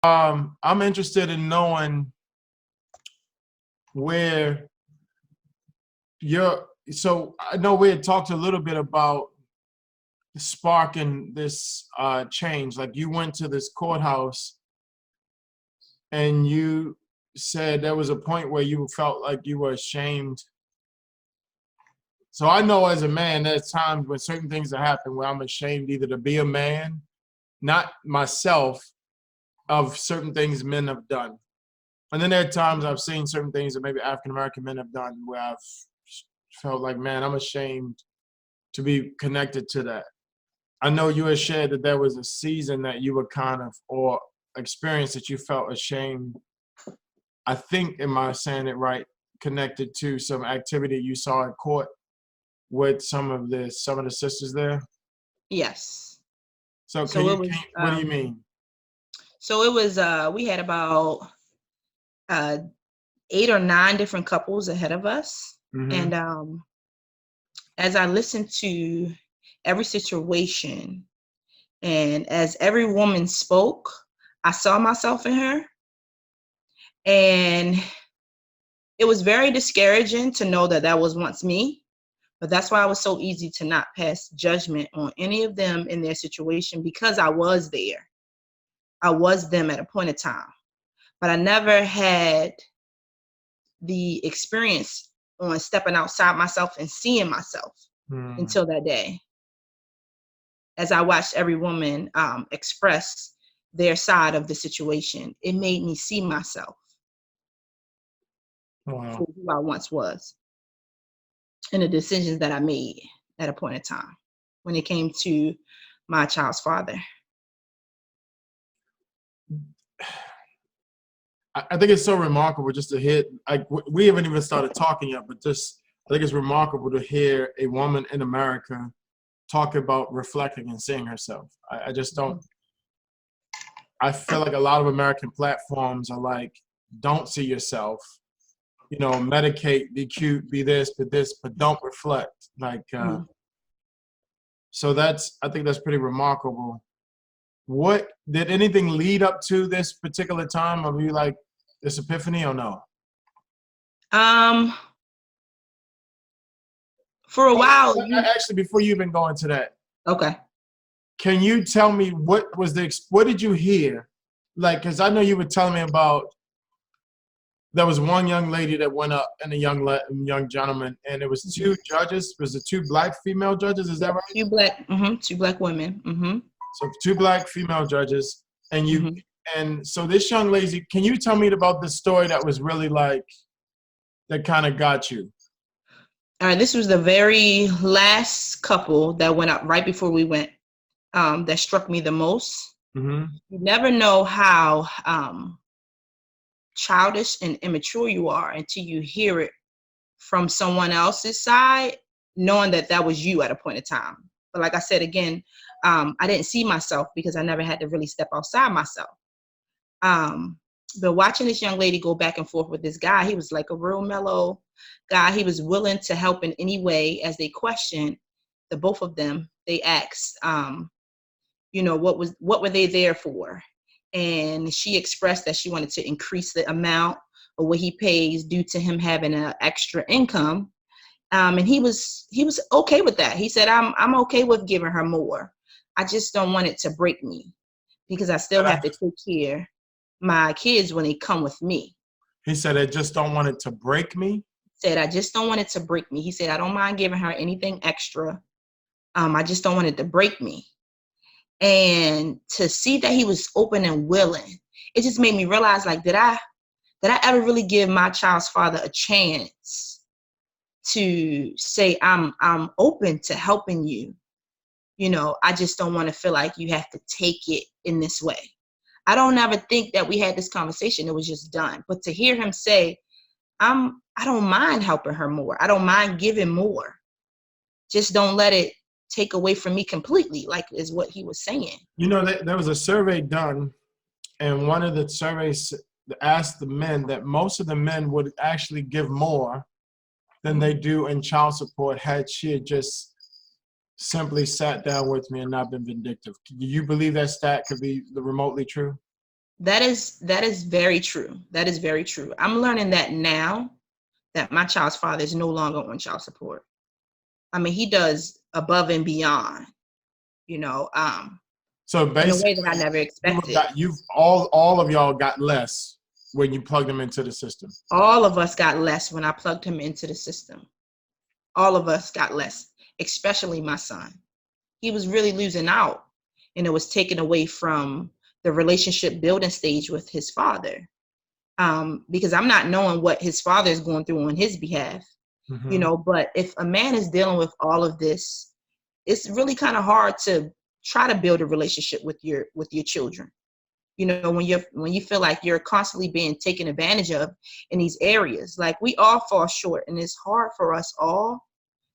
I'm interested in knowing where you're. So I know we had talked a little bit about sparking this change. Like you went to this courthouse and you said there was a point where you felt like you were ashamed. So I know as a man, there's times when certain things that happen where I'm ashamed either to be a man, not myself, of certain things men have done. And then there are times I've seen certain things that maybe African American men have done where I've felt like, man, I'm ashamed to be connected to that. I know you had shared that there was a season that you were kind of, or experience that you felt ashamed. I think, am I saying it right, connected to some activity you saw in court with some of the sisters there? Yes. So So it can was you, what do you mean? we had about uh 8 or 9 different couples ahead of us. Mm-hmm. And as I listened to every situation and as every woman spoke, I saw myself in her. And it was very discouraging to know that that was once me. But that's why it was so easy to not pass judgment on any of them in their situation because I was there. I was them at a point of time. But I never had the experience on stepping outside myself and seeing myself Mm. until that day. As I watched every woman express their side of the situation, it made me see myself Wow. for who I once was and the decisions that I made at a point in time when it came to my child's father. I think it's so remarkable just to hear, like, we haven't even started talking yet, but just, I think it's remarkable to hear a woman in America talk about reflecting and seeing herself. I just don't, I feel like a lot of American platforms are like, don't see yourself, medicate, be cute, be this, but don't reflect. Like, Mhm. so I think that's pretty remarkable. What, did anything lead up to this particular time of you like this epiphany or no? Um, for a while, Actually, before you even go into that, okay. can you tell me what did you hear? Like, because I know you were telling me about there was one young lady that went up and a young gentleman, and it was two judges. Was it two black female judges? Is that Yep, right? two black women. So two black female judges, and you, hmm and so this young lady. Can you tell me about the story that was really like that kind of got you? All right, this was the very last couple that went up right before we went. That struck me the most. Mm-hmm. You never know how childish and immature you are until you hear it from someone else's side, knowing that that was you at a point in time. But like I said again, I didn't see myself because I never had to really step outside myself. Um, but watching this young lady go back and forth with this guy, he was like a real mellow guy. He was willing to help in any way as they questioned the both of them. They asked, what were they there for? And she expressed that she wanted to increase the amount of what he pays due to him having an extra income. And he was okay with that. He said, I'm okay with giving her more. I just don't want it to break me because I still have to take care my kids when they come with me. He said, "I just don't want it to break me." Said, I just don't want it to break me. He said, I don't mind giving her anything extra. I just don't want it to break me. And to see that he was open and willing, it just made me realize, like, did I ever really give my child's father a chance to say, I'm open to helping you. I just don't want to feel like you have to take it in this way. I don't ever think that we had this conversation. It was just done. But to hear him say, I don't mind helping her more. I don't mind giving more. Just don't let it take away from me completely, like is what he was saying. There was a survey done, and one of the surveys asked the men that most of the men would actually give more than they do in child support had she had just simply sat down with me and not been vindictive. Do you believe that stat could be remotely true? That is very true. That is very true. I'm learning that now that my child's father is no longer on child support. I mean, he does above and beyond, you know, So in a way that I basically, never expected. you've all of y'all got less when you plugged them into the system. All of us got less when I plugged him into the system. All of us got less, especially my son. He was really losing out, and it was taken away from the relationship building stage with his father. Because I'm not knowing what his father is going through on his behalf, you Mm-hmm. know. But if a man is dealing with all of this, it's really kind of hard to try to build a relationship with your children. You know, when you feel like you're constantly being taken advantage of in these areas, like we all fall short, and it's hard for us all,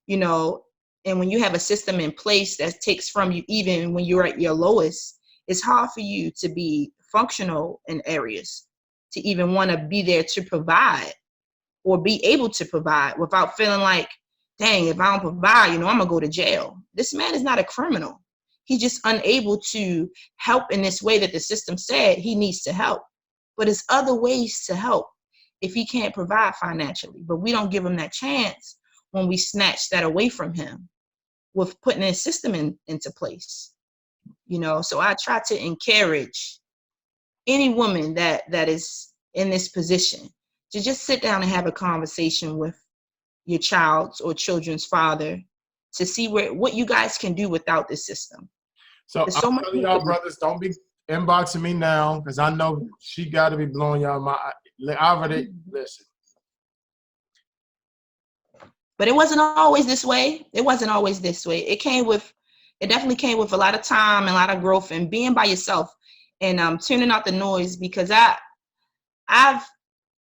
you know. And when you have a system in place that takes from you even when you're at your lowest, it's hard for you to be functional in areas, to even want to be there to provide or be able to provide without feeling like, dang, if I don't provide, you know, I'm gonna go to jail. This man is not a criminal. He's just unable to help in this way that the system said he needs to help. But there's other ways to help if he can't provide financially. But we don't give him that chance when we snatch that away from him with putting a system into place. You know, so I try to encourage any woman that is in this position to just sit down and have a conversation with your child's or children's father to see what you guys can do without this system. So There's I'm so much telling we y'all, could do. brothers, don't be inboxing me now because I know she got to be blowing y'all my. I already listen. But it wasn't always this way. It wasn't always this way. It definitely came with a lot of time and a lot of growth and being by yourself and tuning out the noise, because I've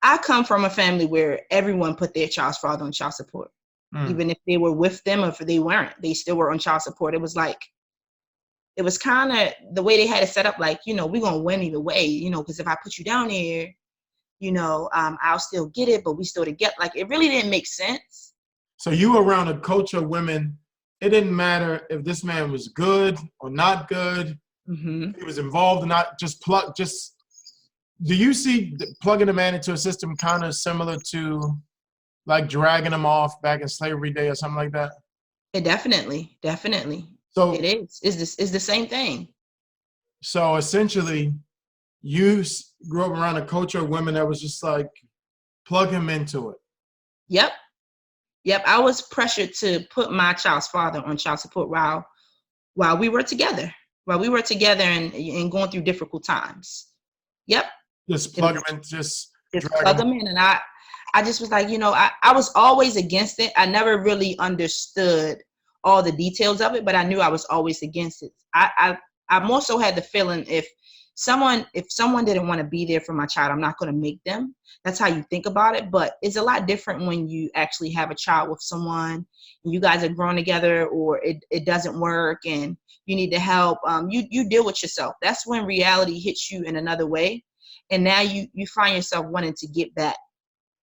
I come from a family where everyone put their child's father on child support. Mm. Even if they were with them or if they weren't, they still were on child support. It was kind of the way they had it set up, like, you know, we're going to win either way, you know, because if I put you down here, you know, I'll still get it, but we still together. Like, it really didn't make sense. So you were around a culture of women. It didn't matter if this man was good or not good. Hmm. He was involved or not. Just do you see plugging a man into a system kind of similar to like dragging him off back in slavery day or something like that? It definitely, definitely. It So is. It's the same thing. so essentially, you grew up around a culture of women that was just like plug him into it. Yep. Yep. I was pressured to put my child's father on child support while we were together. While we were together and going through difficult times. Yep. Just It plug was him in, just just drag plug him. them in. And I just was like, you know, I was always against it. I never really understood all the details of it, but I knew I was always against it. I more so had the feeling if someone didn't want to be there for my child, I'm not going to make them. That's how you think about it. But it's a lot different when you actually have a child with someone and you guys are growing together, or it doesn't work and you need to help. You deal with yourself. That's when reality hits you in another way. And now you find yourself wanting to get back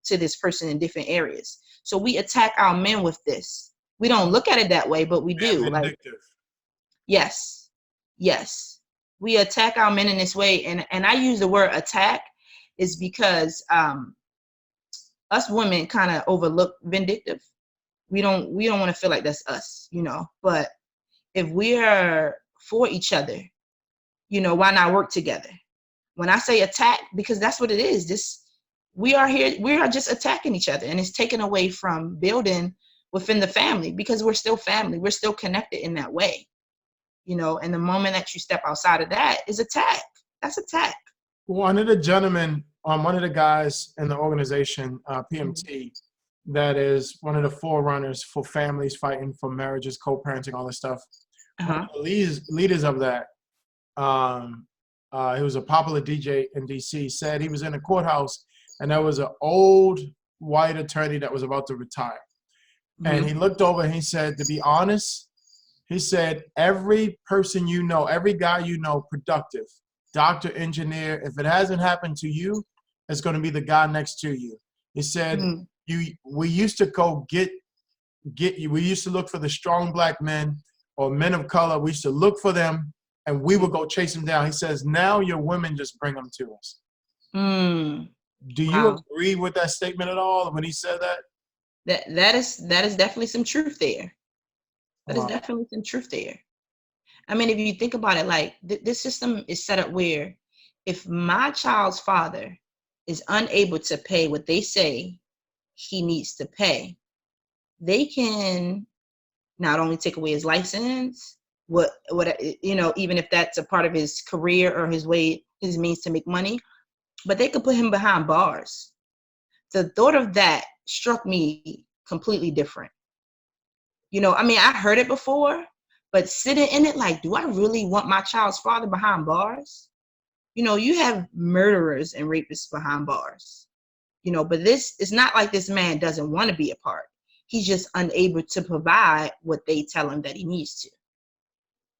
to this person in different areas. So we attack our men with this. We don't look at it that way, but we Being do. Like, vindictive. yes, yes, we attack our men in this way. And I use the word attack is because us women kind of overlook vindictive. We don't want to feel like that's us, you know. But if we are for each other, you know, why not work together? When I say attack, because that's what it is. We are just attacking each other, and it's taken away from building within the family, because we're still family. We're still connected in that way, you know. And the moment that you step outside of that is attack. That's attack. One of the gentlemen, one of the guys in the organization, Mhm. PMT, that is one of the forerunners for families fighting for marriages, co-parenting, all this stuff. One Uh-huh. of the leaders of that, he was a popular DJ in DC, said he was in a courthouse and there was an old white attorney that was about to retire. And Hmm. he looked over and he said, to be honest, he said, every person you know, every guy you know, productive, doctor, engineer, if it hasn't happened to you, it's going to be the guy next to you. He said, Hmm. we used to go get you. We used to look for the strong black men or men of color. We used to look for them and we would go chase him down. He says, now your women just bring them to us. Mm, Do you wow. agree with that statement at all when he said that? That is definitely some truth there. That is Wow. definitely some truth there. I mean, if you think about it, like this system is set up where if my child's father is unable to pay what they say he needs to pay, they can not only take away his license, even if that's a part of his career or his means to make money, but they could put him behind bars. The thought of that struck me completely different. I mean, I heard it before, but sitting in it, like, do I really want my child's father behind bars? You have murderers and rapists behind bars, but it's not like this man doesn't want to be a part. He's just unable to provide what they tell him that he needs to.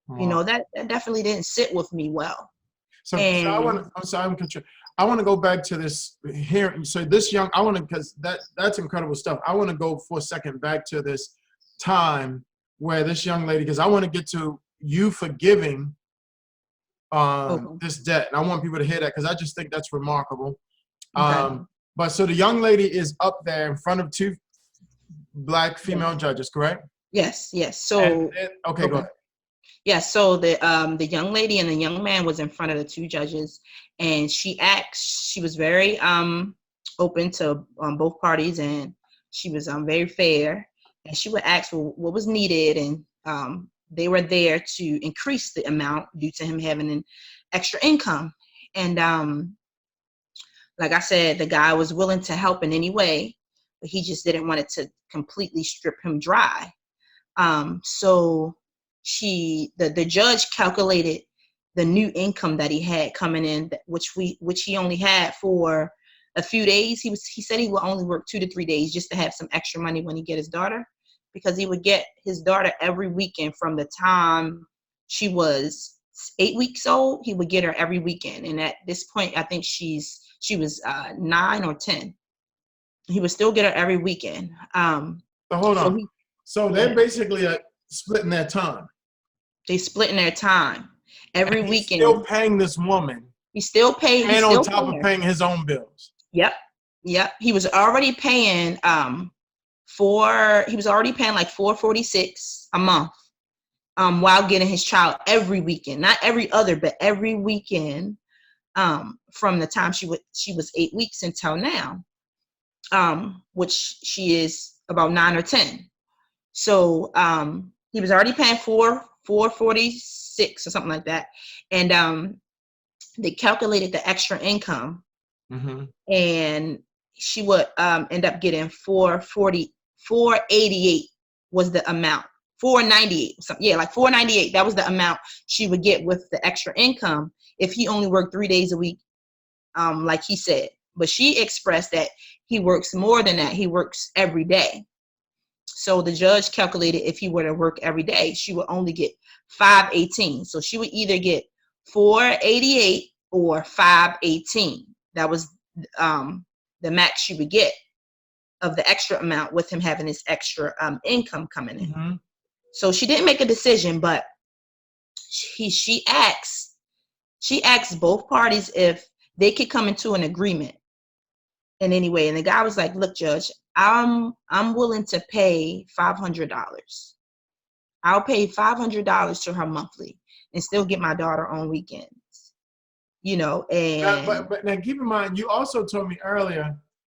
Wow. That definitely didn't sit with me well. So I want to go back to this here. So because that's incredible stuff. I want to go for a second back to this time where this young lady, because I want to get to you forgiving this debt. And I want people to hear that because I just think that's remarkable. Okay. But so the young lady is up there in front of two Black female judges, correct? Yes. So okay, go ahead. Yeah, so the young lady and the young man was in front of the two judges, and she was very open to both parties, and she was very fair, and she would ask what was needed, and they were there to increase the amount due to him having an extra income. And like I said, the guy was willing to help in any way, but he just didn't want it to completely strip him dry. So the judge calculated the new income that he had coming in, which he only had for a few days. He said he would only work 2 to 3 days just to have some extra money when he get his daughter, because he would get his daughter every weekend from the time she was 8 weeks old. He would get her every weekend, and at this point, I think she was 9 or 10. He would still get her every weekend. So hold on. So they're basically splitting their time. They splitting their time every weekend. Still paying this woman. He's still paying. And on top of paying his own bills. Yep. He was already paying like $446 a month while getting his child every weekend, not every other, but every weekend from the time she was 8 weeks until now, which she is about 9 or 10. So he was already paying $446 or something like that, and they calculated the extra income, and she would end up getting $488 was the amount. $498, like $498. That was the amount she would get with the extra income if he only worked 3 days a week, like he said. But she expressed that he works more than that. He works every day. So the judge calculated if he were to work every day, she would only get $518. So she would either get $488 or $518. That was the max she would get of the extra amount with him having his extra income coming in. So she didn't make a decision, but she asked both parties if they could come into an agreement in any way. And the guy was like, "Look, Judge, I'm willing to pay $500. I'll pay $500 to her monthly and still get my daughter on weekends." And but now keep in mind, you also told me earlier,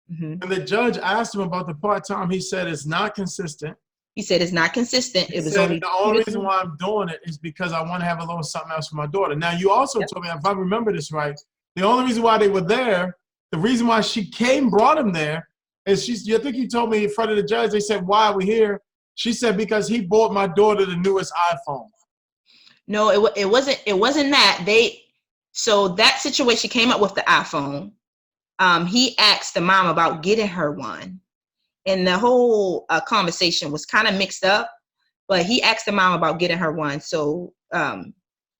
when the judge asked him about the part-time, he said it's not consistent. He said it's not consistent. It was only the only reason why I'm doing it is because I want to have a little something else for my daughter. Now, you also told me, if I remember this right, the only reason why they were there, the reason why she brought him there, is I think you told me in front of the judge, they said, "Why are we here?" She said, "Because he bought my daughter the newest iPhone." No, it wasn't that. So that situation came up with the iPhone. He asked the mom about getting her one, and the whole conversation was kind of mixed up, but he asked the mom about getting her one. So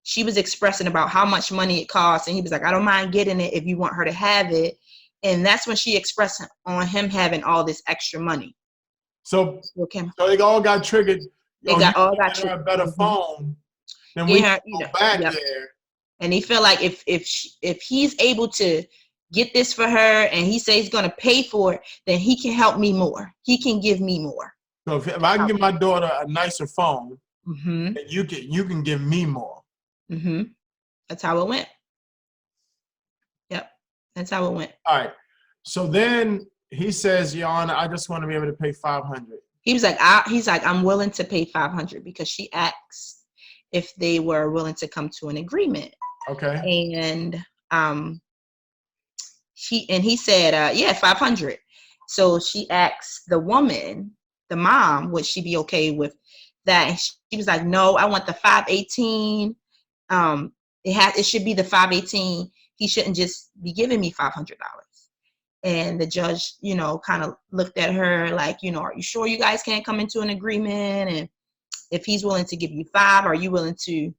she was expressing about how much money it costs, and he was like, "I don't mind getting it if you want her to have it." And that's when she expressed on him having all this extra money. So they all got triggered. They all got triggered. A better phone. then we get can her, go back yep. there. And he felt like if he's able to get this for her and he says he's going to pay for it, then he can help me more. He can give me more. So if I can give my daughter a nicer phone, Mm-hmm. then you can give me more. Mm-hmm. That's how it went. Yep. That's how it went. All right. So then he says, Your Honor, I just want to be able to pay $500. He was like, I'm willing to pay $500 because she asked if they were willing to come to an agreement. Okay. And he said, yeah, 500. So she asked the woman, the mom, would she be okay with that? And she was like, no, I want the 518. It should be the 518. He shouldn't just be giving me $500. And the judge, kind of looked at her like, are you sure you guys can't come into an agreement? And if he's willing to give you 5, are you willing to,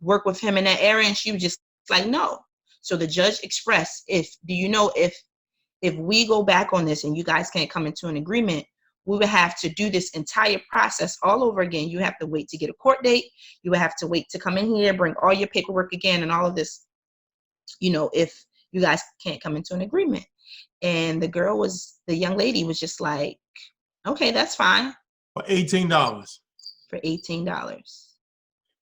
work with him in that area? And she was just like, no. So the judge expressed, if we go back on this and you guys can't come into an agreement, we would have to do this entire process all over again. You have to wait to get a court date. You would have to wait to come in here, bring all your paperwork again and all of this, if you guys can't come into an agreement. And the young lady was just like, okay, that's fine. For $18. For $18.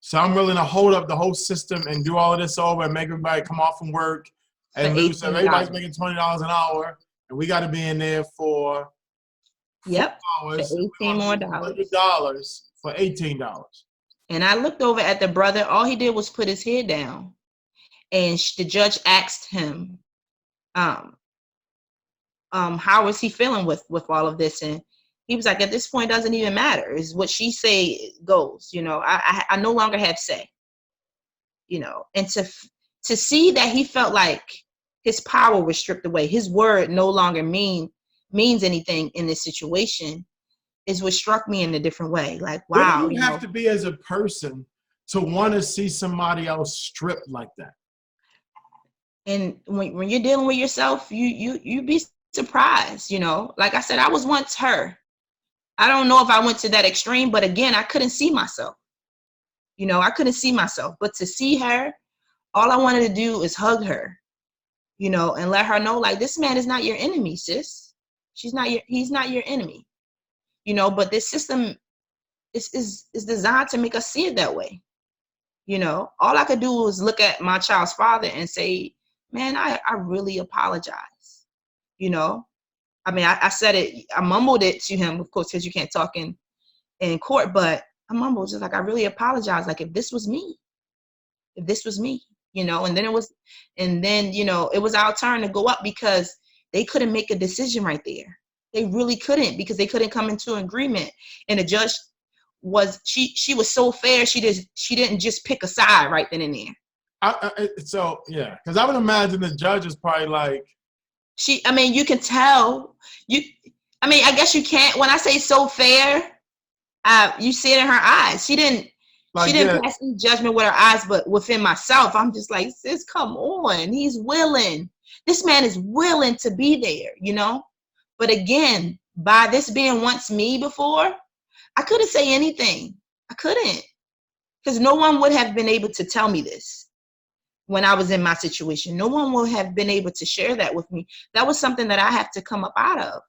So I'm willing to hold up the whole system and do all of this over and make everybody come off from work and lose. So everybody's making $20 an hour, and we got to be in there for 4 hours. For $18 more. $100 for $18. And I looked over at the brother. All he did was put his head down. And the judge asked him, how was he feeling with all of this? And he was like, at this point, it doesn't even matter. It's what she say goes. I no longer have say. And to see that he felt like his power was stripped away, his word no longer means anything in this situation, is what struck me in a different way. Like, wow. What do you have to be as a person to want to see somebody else stripped like that? And when you're dealing with yourself, you be surprised, Like I said, I was once her. I don't know if I went to that extreme, but again, I couldn't see myself. I couldn't see myself. But to see her, all I wanted to do is hug her, and let her know, like, this man is not your enemy, sis. He's not your enemy. But this system is designed to make us see it that way. All I could do was look at my child's father and say, man, I really apologize. I said it, I mumbled it to him, of course, because you can't talk in court, but I mumbled just like, I really apologize. Like, if this was me, and then it was our turn to go up because they couldn't make a decision right there. They really couldn't, because they couldn't come into an agreement. And the judge she was so fair. She didn't just pick a side right then and there. So yeah, because I would imagine the judge is probably like, you can tell. I guess you can't. When I say so fair, you see it in her eyes. She didn't pass any judgment with her eyes, but within myself, I'm just like, sis, come on. He's willing. This man is willing to be there, But again, by this being once me before, I couldn't say anything. I couldn't. Because no one would have been able to tell me this when I was in my situation. No one would have been able to share that with me. That was something that I have to come up out of.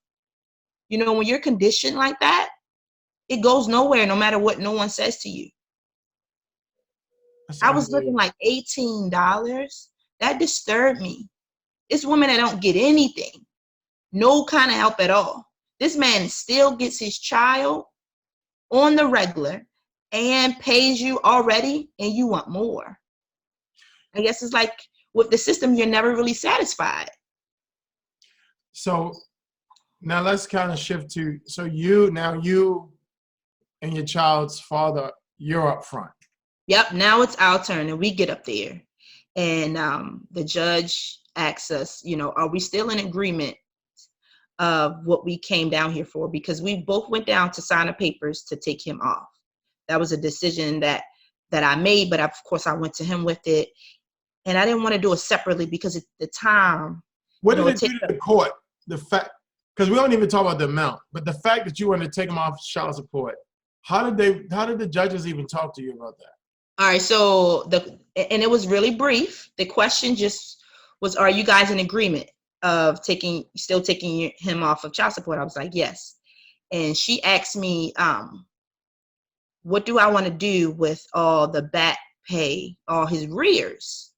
When you're conditioned like that, it goes nowhere, no matter what no one says to you. I was looking like $18. That disturbed me. It's women that don't get anything. No kind of help at all. This man still gets his child on the regular and pays you already, and you want more. I guess it's like with the system, you're never really satisfied. So now let's kind of shift to, so you and your child's father, you're up front. Yep. Now it's our turn and we get up there, and the judge asks us, are we still in agreement of what we came down here for? Because we both went down to sign the papers to take him off. That was a decision that I made, but of course I went to him with it. And I didn't want to do it separately because at the time. What did it do to the court? The fact, because we don't even talk about the amount, but the fact that you wanted to take him off child support, How did the judges even talk to you about that? All right, so and it was really brief. The question just was, are you guys in agreement of still taking him off of child support? I was like, yes. And she asked me, what do I want to do with all the back pay, all his rears?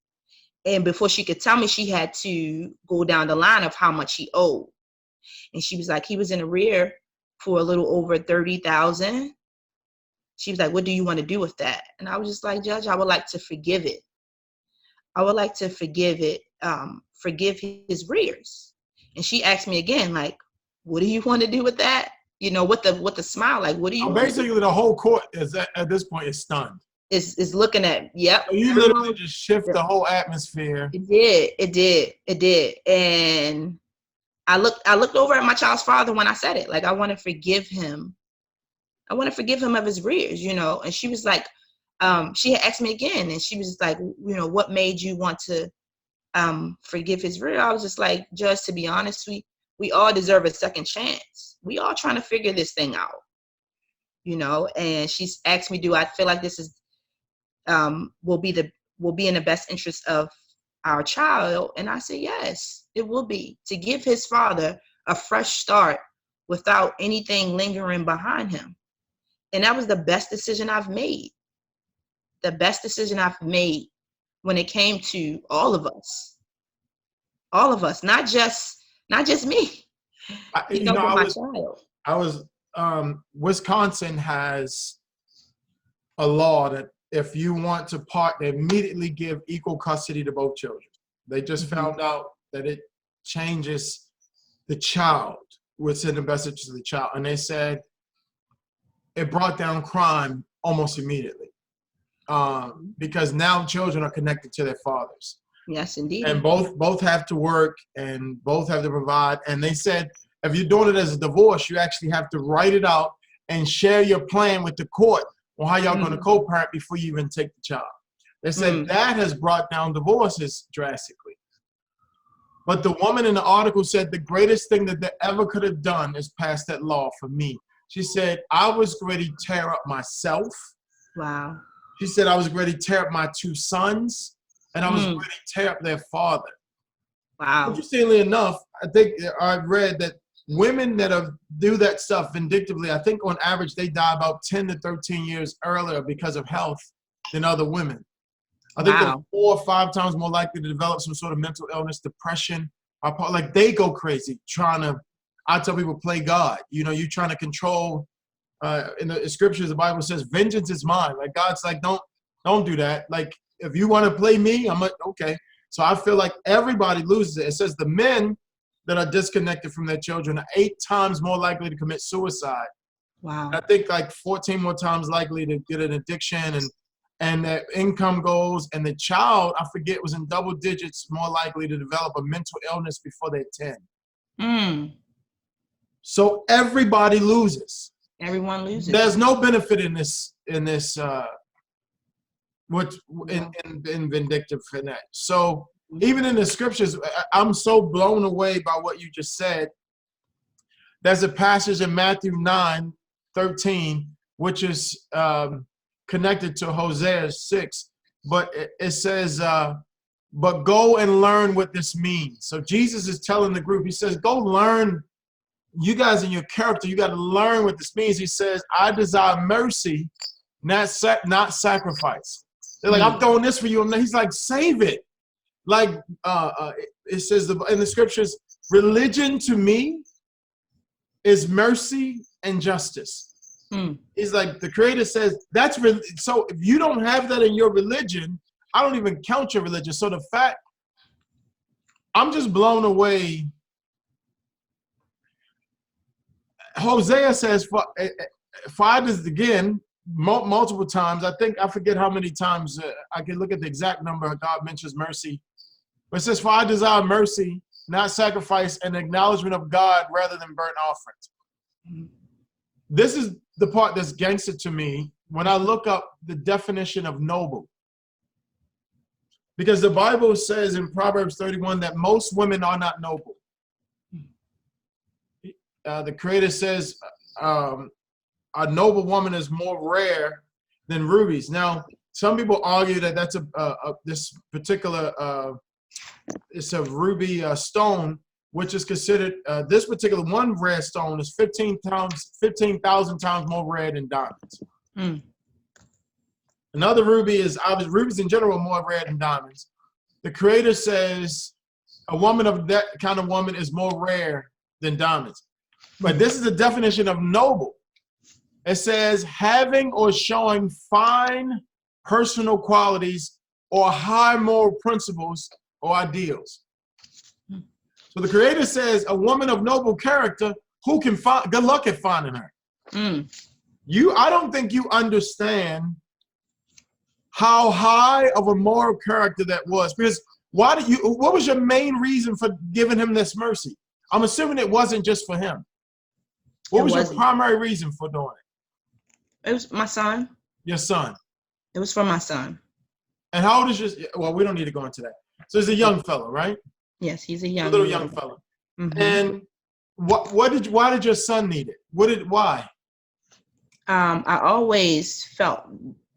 And before she could tell me, she had to go down the line of how much he owed. And she was like, he was in arrear for a little over $30,000. She was like, what do you want to do with that? And I was just like, Judge, I would like to forgive it. I would like to forgive it, forgive his rears. And she asked me again, like, what do you want to do with that? You know, with the smile, like, what do you want basically the whole court is at this point is stunned. Is looking at, yep. So you literally just shift the whole atmosphere. It did. And I looked over at my child's father when I said it. Like, I want to forgive him. I want to forgive him of his rears, you know. And she was like, she had asked me again, and she was like, you know, what made you want to forgive his rear? I was just like, Judge, to be honest, we all deserve a second chance. We all trying to figure this thing out, you know. And she's asked me, do I feel like this is will be in the best interest of our child? And I said, yes, it will be, to give his father a fresh start without anything lingering behind him. And that was the best decision I've made. The best decision I've made when it came to all of us, not just me. Wisconsin has a law that if you want to part, they immediately give equal custody to both children. They just found out that it changes the child, what's in the best interest of the child. And they said it brought down crime almost immediately because now children are connected to their fathers. Yes, indeed. And both have to work and both have to provide. And they said, if you're doing it as a divorce, you actually have to write it out and share your plan with the court on how y'all going to co-parent before you even take the child. They said that has brought down divorces drastically. But the woman in the article said the greatest thing that they ever could have done is pass that law for me. She said, I was ready to tear up myself. Wow. She said, I was ready to tear up my two sons, and I was ready to tear up their father. Wow. Interestingly enough, I think I've read that women that do that stuff vindictively, I think on average, they die about 10 to 13 years earlier because of health than other women. I think they're 4 or 5 times more likely to develop some sort of mental illness, depression. Like they go crazy trying to, I tell people, play God. You know, you're trying to control, in the scriptures, the Bible says, vengeance is mine. Like God's like, don't do that. Like, if you want to play me, I'm like, okay. So I feel like everybody loses it. It says the men that are disconnected from their children are 8 times more likely to commit suicide. Wow. And I think like 14 more times likely to get an addiction and their income goes, and the child, I forget, was in double digits more likely to develop a mental illness before they're 10. So everybody loses. Everyone loses. There's no benefit in this in vindictive finesse. So even in the scriptures, I'm so blown away by what you just said. There's a passage in Matthew 9:13, which is connected to Hosea 6, but it says, but go and learn what this means. So Jesus is telling the group, he says, go learn, you guys in your character, you got to learn what this means. He says, I desire mercy, not sacrifice. They're like, I'm throwing this for you. And he's like, save it. Like it says in the scriptures, religion to me is mercy and justice. He's like, the Creator says, so if you don't have that in your religion, I don't even count your religion. So the fact, I'm just blown away. Hosea says, again, multiple times. I forget how many times. I can look at the exact number. God mentions mercy. But it says, for I desire mercy, not sacrifice, and acknowledgement of God rather than burnt offerings. This is the part that's gangster to me when I look up the definition of noble. Because the Bible says in Proverbs 31 that most women are not noble. The Creator says, a noble woman is more rare than rubies. Now, some people argue that that's this particular it's a ruby stone, which is considered this particular one rare stone is 15,000 times more rare than diamonds. Mm. Another ruby is obviously rubies in general are more rare than diamonds. The Creator says a woman of that kind of woman is more rare than diamonds. But this is the definition of noble. It says having or showing fine personal qualities or high moral principles or ideals. So the Creator says a woman of noble character, who can find, good luck at finding her. I don't think you understand how high of a moral character that was, because what was your main reason for giving him this mercy? I'm assuming it wasn't just for him. What was your primary reason for doing it? It was my son. Your son. It was for my son. And how old is your, well, we don't need to go into that. So he's a young fellow, right? Yes, he's a little young fellow. And why did your son need it? Why? I always felt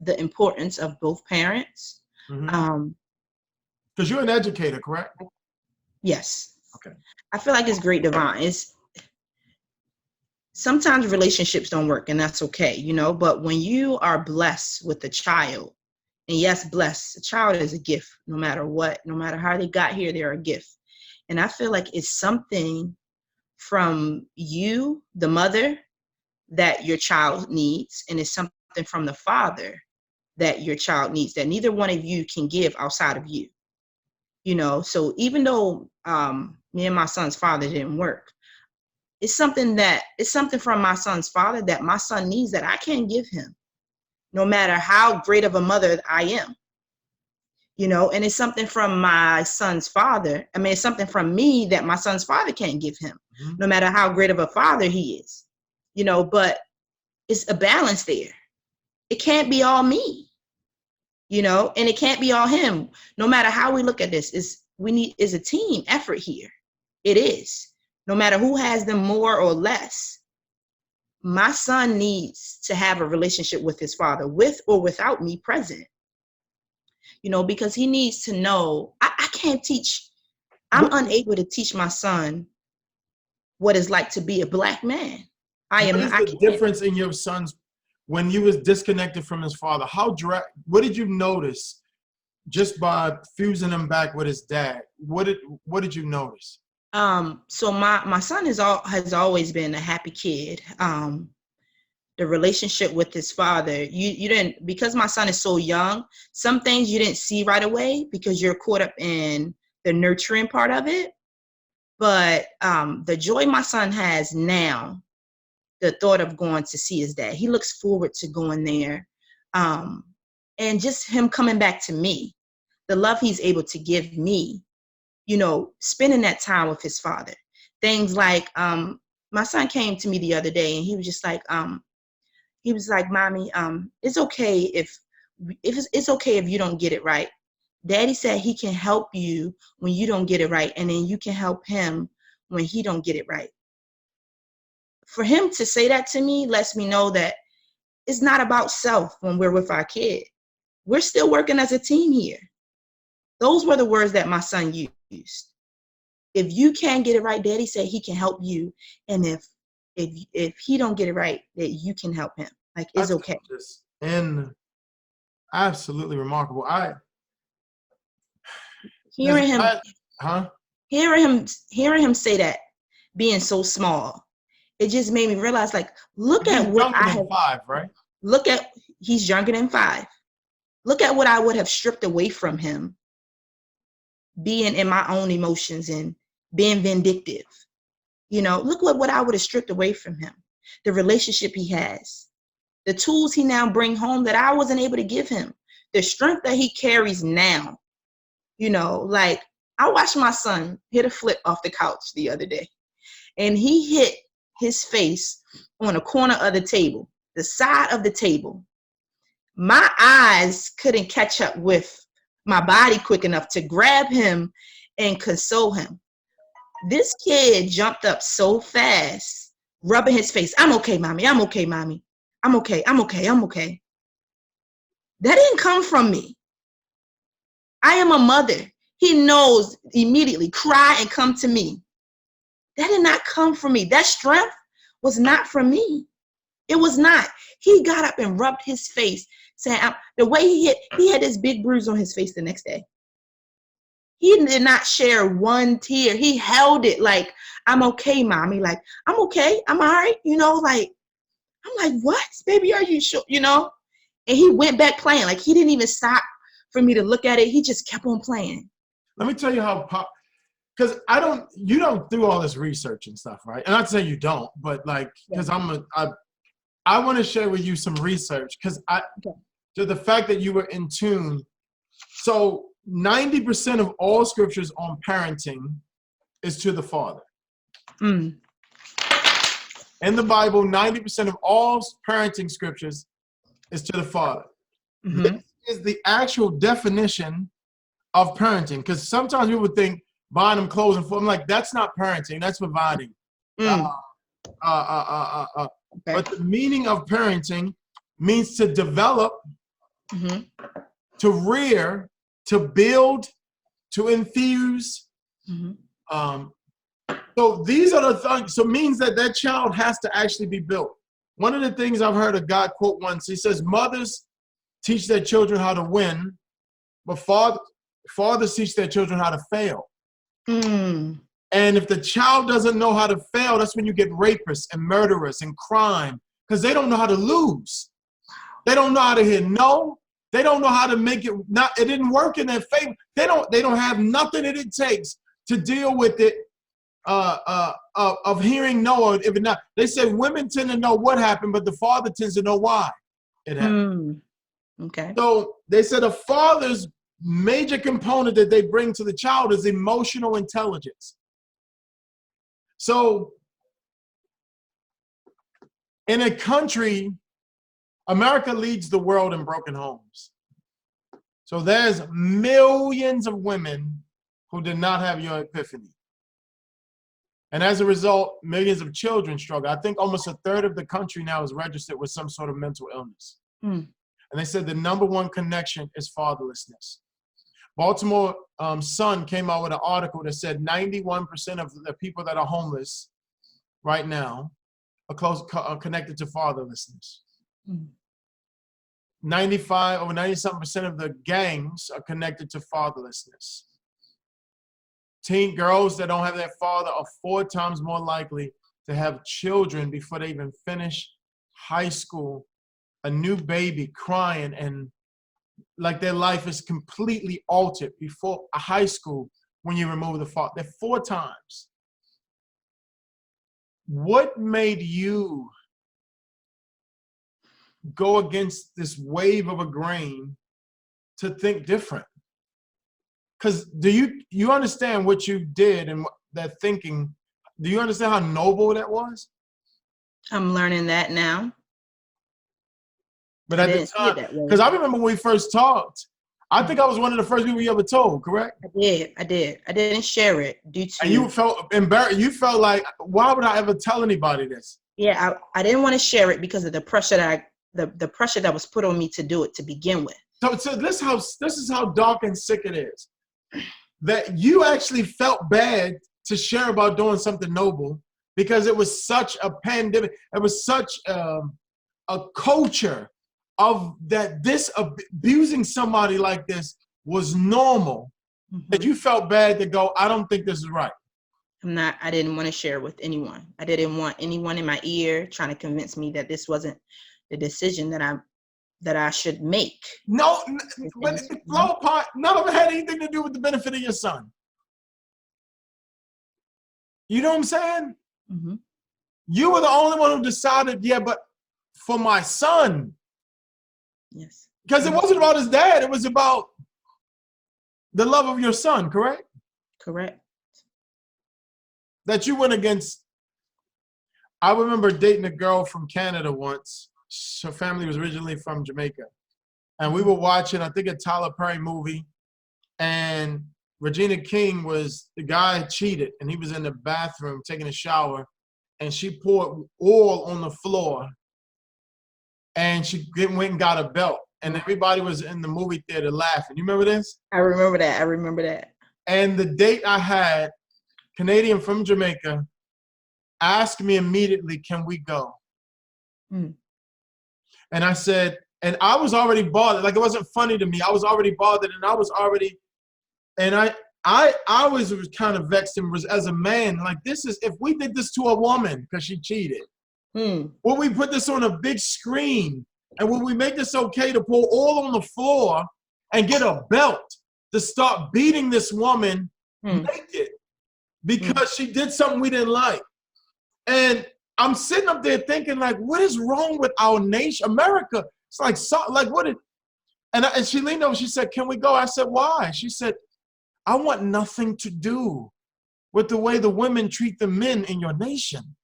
the importance of both parents. Because you're an educator, correct? Yes. Okay. I feel like it's great divine. Sometimes relationships don't work, and that's okay, you know, but when you are blessed with a child, and yes, blessed, a child is a gift, no matter what, no matter how they got here, they're a gift. And I feel like it's something from you, the mother, that your child needs, and it's something from the father that your child needs that neither one of you can give outside of you. You know, so even though me and my son's father didn't work, it's something from my son's father that my son needs that I can't give him, no matter how great of a mother I am. You know, and it's something from my son's father. I mean, it's something from me that my son's father can't give him, no matter how great of a father he is. You know, but it's a balance there. It can't be all me, you know, and it can't be all him. No matter how we look at this, is a team effort here. It is. No matter who has them more or less, my son needs to have a relationship with his father, with or without me present. You know, because he needs to know, I can't teach, I'm unable to teach my son what it's like to be a Black man. What is the difference in your son's, when you was disconnected from his father? What did you notice just by fusing him back with his dad? What did you notice? So my son has always been a happy kid. The relationship with his father, you didn't, because my son is so young, some things you didn't see right away because you're caught up in the nurturing part of it. But the joy my son has now, the thought of going to see his dad, he looks forward to going there. And just him coming back to me, the love he's able to give me, you know, spending that time with his father. Things like, my son came to me the other day and he was just like, Mommy, it's okay if it's okay if you don't get it right. Daddy said he can help you when you don't get it right, and then you can help him when he don't get it right. For him to say that to me lets me know that it's not about self when we're with our kid. We're still working as a team here. Those were the words that my son used. If you can't get it right, Daddy said he can help you, and if he don't get it right, that you can help him. Like, it's okay. And absolutely remarkable. Hearing him say that, being so small, it just made me realize, like, look at what I have. 5, right? Look at, he's younger than 5. Look at what I would have stripped away from him, being in my own emotions and being vindictive. You know, look what I would have stripped away from him. The relationship he has, the tools he now bring home that I wasn't able to give him, the strength that he carries now. You know, like, I watched my son hit a flip off the couch the other day, and he hit his face on a corner of the table, the side of the table. My eyes couldn't catch up with my body quick enough to grab him and console him. This kid jumped up so fast, rubbing his face. I'm okay, Mommy. I'm okay, Mommy. I'm okay. I'm okay. I'm okay. That didn't come from me. I am a mother. He knows immediately, cry and come to me. That did not come from me. That strength was not from me. It was not. He got up and rubbed his face, saying, the way he had this big bruise on his face the next day. He did not share one tear. He held it like, I'm okay, mommy. Like, I'm okay. I'm all right. You know, like, I'm like, what? Baby, are you sure? You know? And he went back playing. Like, he didn't even stop for me to look at it. He just kept on playing. Let me tell you how, because you don't do all this research and stuff, right? And not to say you don't, but like, because I want to share with you some research, because to the fact that you were in tune. So 90% of all scriptures on parenting is to the father. Mm. In the Bible, 90% of all parenting scriptures is to the father. Mm-hmm. This is the actual definition of parenting, because sometimes people think buying them clothes and food. I'm like, that's not parenting, that's providing. Mm. Okay. But the meaning of parenting means to develop, mm-hmm. to rear, to build, to infuse. Mm-hmm. So these are the things. So it means that that child has to actually be built. One of the things I've heard a God quote once, he says, mothers teach their children how to win, but fathers teach their children how to fail. Mm. And if the child doesn't know how to fail, that's when you get rapists and murderers and crime, because they don't know how to lose. They don't know how to hear no. They don't know how to make it not. It didn't work in their favor. They don't have nothing that it takes to deal with it. Of hearing no, or if it not. They say women tend to know what happened, but the father tends to know why it happened. Okay. So they said a father's major component that they bring to the child is emotional intelligence. So in a country, America leads the world in broken homes. So there's millions of women who did not have your epiphany. And as a result, millions of children struggle. I think almost a third of the country now is registered with some sort of mental illness. Mm. And they said the number one connection is fatherlessness. Baltimore Sun came out with an article that said 91% of the people that are homeless right now are connected to fatherlessness. Mm. 95 over 90-something% of the gangs are connected to fatherlessness. Teen girls that don't have their father are 4 times more likely to have children before they even finish high school, a new baby crying and like their life is completely altered before a high school when you remove the father. They're 4 times. What made you go against this wave of a grain to think different? Because do you understand what you did and that thinking? Do you understand how noble that was? I'm learning that now. But at the time, because I remember when we first talked, I think I was one of the first people you ever told, correct? I did. I didn't share it due to. And you felt embarrassed. You felt like, why would I ever tell anybody this? Yeah, I didn't want to share it because of the pressure that the pressure that was put on me to do it to begin with. So this is how dark and sick it is. That you actually felt bad to share about doing something noble because it was such a pandemic. It was such a culture of that this abusing somebody like this was normal, that you felt bad to go, I don't think this is right. I didn't want to share with anyone. I didn't want anyone in my ear trying to convince me that this wasn't the decision that I should make. No, but the flow part, none of it had anything to do with the benefit of your son. You know what I'm saying? Mm-hmm. You were the only one who decided, yeah, but for my son. Yes. Because it wasn't about his dad. It was about the love of your son, correct? Correct. That you went against. I remember dating a girl from Canada once. Her family was originally from Jamaica. And we were watching, I think, a Tyler Perry movie. And Regina King the guy cheated. And he was in the bathroom taking a shower. And she poured oil on the floor and she went and got a belt. And everybody was in the movie theater laughing. You remember this? I remember that. I remember that. And the date I had, Canadian from Jamaica, asked me immediately, can we go? Mm. And I said, and I was already bothered. Like, it wasn't funny to me. I was already bothered, and I was already, and I was kind of vexed and was, as a man, like, this is, if we did this to a woman because she cheated, would we put this on a big screen? And would we make this okay to pull all on the floor and get a belt to start beating this woman naked because she did something we didn't like? And I'm sitting up there thinking, like, what is wrong with our nation, America? It's like, so, like, what? And she leaned over, she said, can we go? I said, why? She said, I want nothing to do with the way the women treat the men in your nation.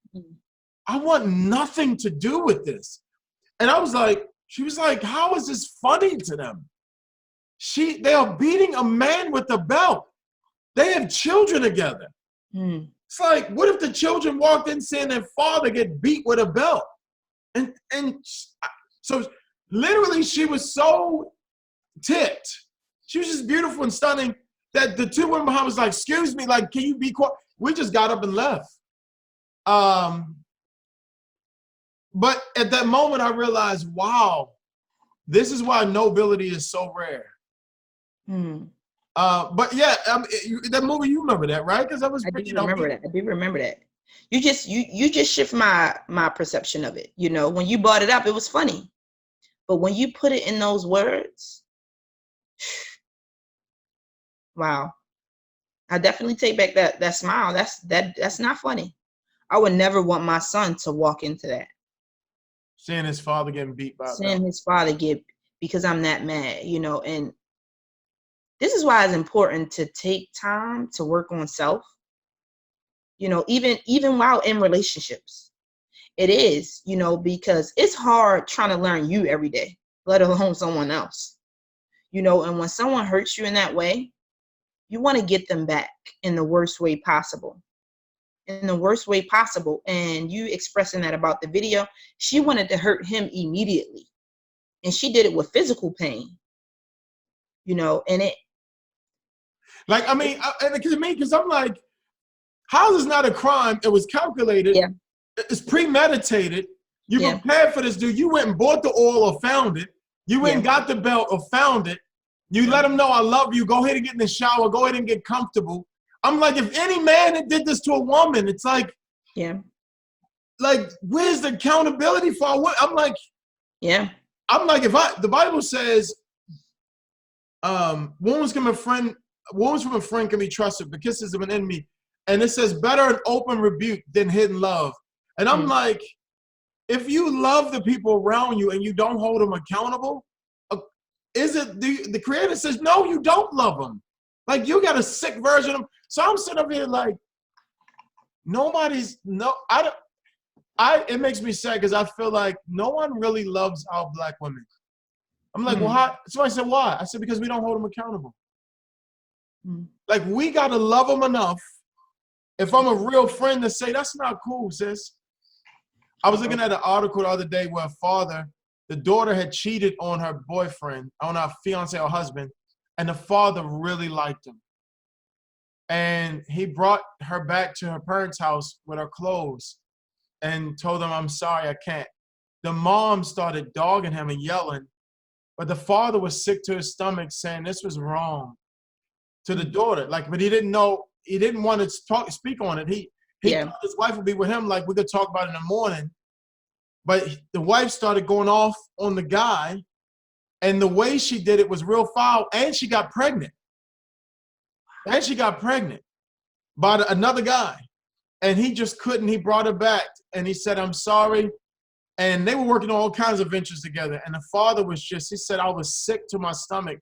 I want nothing to do with this. And I was like, she was like, how is this funny to them? They are beating a man with a belt. They have children together. It's like, what if the children walked in seeing their father get beat with a belt? And so literally she was so ticked. She was just beautiful and stunning that the two women behind was like, excuse me, like, can you be quiet? We just got up and left. But at that moment, I realized, wow, this is why nobility is so rare. But yeah, that movie, you remember that, right? Because that was I do remember that. I do remember that. You just shift my perception of it. You know, when you brought it up, it was funny, but when you put it in those words, wow. I definitely take back that smile. That's not funny. I would never want my son to walk into that. Seeing his father getting beat by Seeing his father get, because I'm that mad, you know, and this is why it's important to take time to work on self, you know, even while in relationships. It is, you know, because it's hard trying to learn you every day, let alone someone else, you know, and when someone hurts you in that way, you want to get them back in the worst way possible. And you expressing that about the video, she wanted to hurt him immediately. And she did it with physical pain, you know, and it. Like, I mean, because I'm like, how is this not a crime? It was calculated. Yeah. It's premeditated. You prepared for this dude. You went and bought the oil or found it. You went and got the belt or found it. You let him know, I love you. Go ahead and get in the shower. Go ahead and get comfortable. I'm like, if any man that did this to a woman, it's like, like, where's the accountability for a woman? I'm like, I'm like, the Bible says, wounds from a friend can be trusted, but kisses of an enemy. And it says, better an open rebuke than hidden love. And I'm like, if you love the people around you and you don't hold them accountable, is it the Creator says, no, you don't love them. Like, you got a sick version of them. So I'm sitting up here like, it makes me sad because I feel like no one really loves our Black women. I'm like, well, how? Somebody said, why? I said, because we don't hold them accountable. Like, we got to love them enough. If I'm a real friend, to say, that's not cool, sis. I was looking at an article the other day where the daughter had cheated on her boyfriend, on her fiance or husband, and the father really liked him. And he brought her back to her parents' house with her clothes and told them, I'm sorry, I can't. The mom started dogging him and yelling, but the father was sick to his stomach, saying this was wrong to the daughter. Like, but he didn't know, he didn't want to speak on it. He thought his wife would be with him, like, we could talk about it in the morning. But the wife started going off on the guy, and the way she did it was real foul, and she got pregnant. By another guy. And he just couldn't. He brought her back, and he said, I'm sorry. And they were working on all kinds of ventures together. And the father was he said, I was sick to my stomach.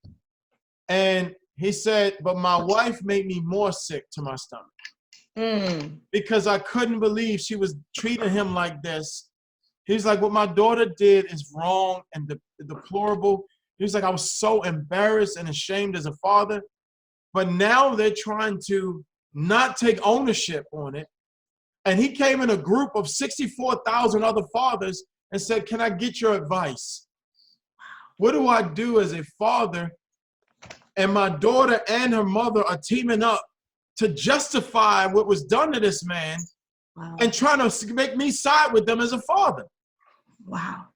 And he said, but my wife made me more sick to my stomach. Because I couldn't believe she was treating him like this. He's like, what my daughter did is wrong and deplorable. He was like, I was so embarrassed and ashamed as a father. But now they're trying to not take ownership on it. And he came in a group of 64,000 other fathers, and said, can I get your advice? What do I do as a father? And my daughter and her mother are teaming up to justify what was done to this man. Wow. And trying to make me side with them as a father. Wow.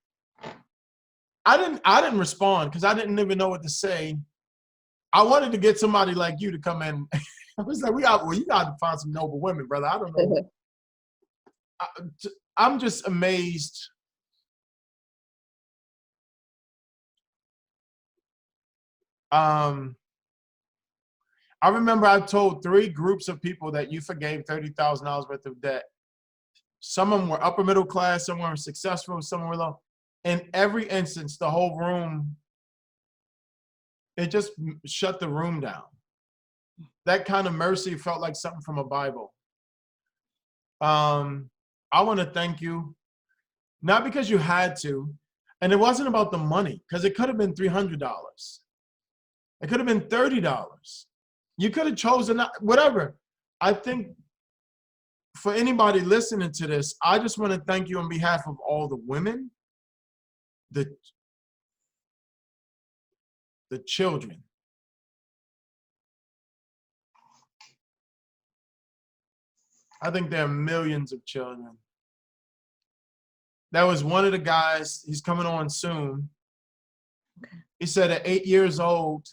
I didn't respond because I didn't even know what to say. I wanted to get somebody like you to come in. I was like, you got to find some noble women, brother. I don't know. I'm just amazed. I remember I told 3 groups of people that you forgave $30,000 worth of debt. Some of them were upper middle class, some were successful, some were low. In every instance, the whole room, it just shut the room down. That kind of mercy felt like something from a Bible. I want to thank you, not because you had to, and it wasn't about the money, because it could have been $300. It could have been $30. You could have chosen whatever. I think for anybody listening to this, I just want to thank you on behalf of all the women, the children. I think there are millions of children. That was one of the guys, he's coming on soon. He said at 8 years old,